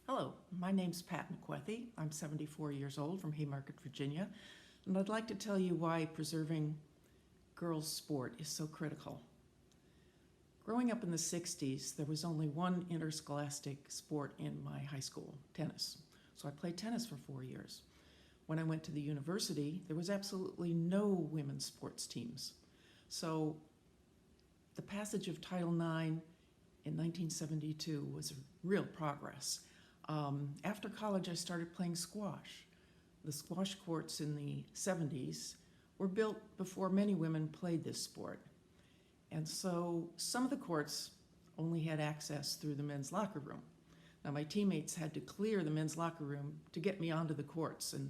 Hello, my name's Pat McWethy. I'm 74 years old from Haymarket, Virginia, and I'd like to tell you why preserving girls' sport is so critical. Growing up in the 60s, there was only one interscholastic sport in my high school, tennis. So I played tennis for 4 years. When I went to the university, there was absolutely no women's sports teams. So the passage of Title IX in 1972 was a real progress. After college, I started playing squash. The squash courts in the 70s were built before many women played this sport. And so some of the courts only had access through the men's locker room. Now, my teammates had to clear the men's locker room to get me onto the courts, and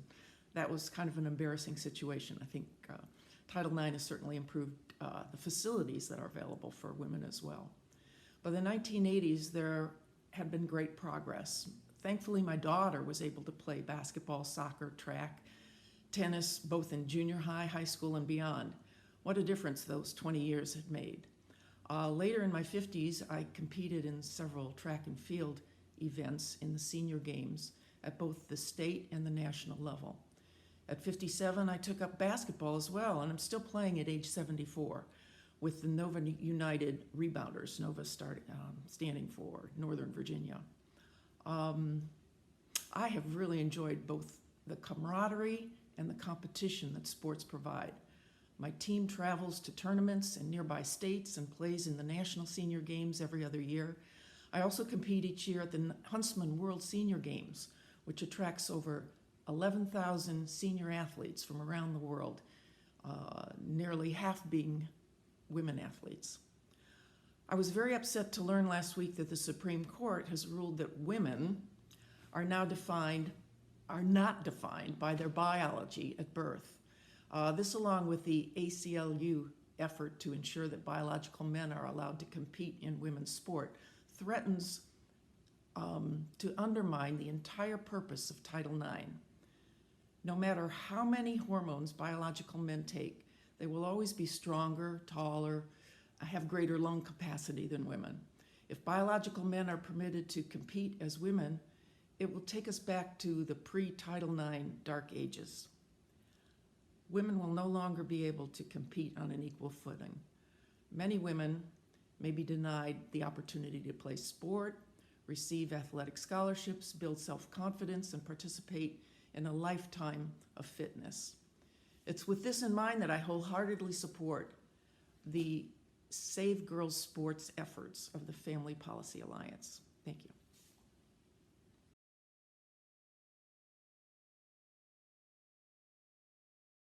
that was kind of an embarrassing situation. I think Title IX has certainly improved the facilities that are available for women as well. By the 1980s, there had been great progress. Thankfully, my daughter was able to play basketball, soccer, track, tennis, both in junior high, high school, and beyond. What a difference those 20 years had made. Later in my 50s, I competed in several track and field events in the senior games at both the state and the national level. At 57, I took up basketball as well, and I'm still playing at age 74 with the Nova United Rebounders, Nova standing for Northern Virginia. I have really enjoyed both the camaraderie and the competition that sports provide. My team travels to tournaments in nearby states and plays in the National Senior Games every other year. I also compete each year at the Huntsman World Senior Games, which attracts over 11,000 senior athletes from around the world, nearly half being women athletes. I was very upset to learn last week that the Supreme Court has ruled that women are not defined by their biology at birth. This, along with the ACLU effort to ensure that biological men are allowed to compete in women's sport, threatens to undermine the entire purpose of Title IX. No matter how many hormones biological men take, they will always be stronger, taller, have greater lung capacity than women. If biological men are permitted to compete as women, it will take us back to the pre-Title IX dark ages. Women will no longer be able to compete on an equal footing. Many women may be denied the opportunity to play sport, receive athletic scholarships, build self-confidence, and participate in a lifetime of fitness. It's with this in mind that I wholeheartedly support the Save Girls Sports efforts of the Family Policy Alliance. Thank you.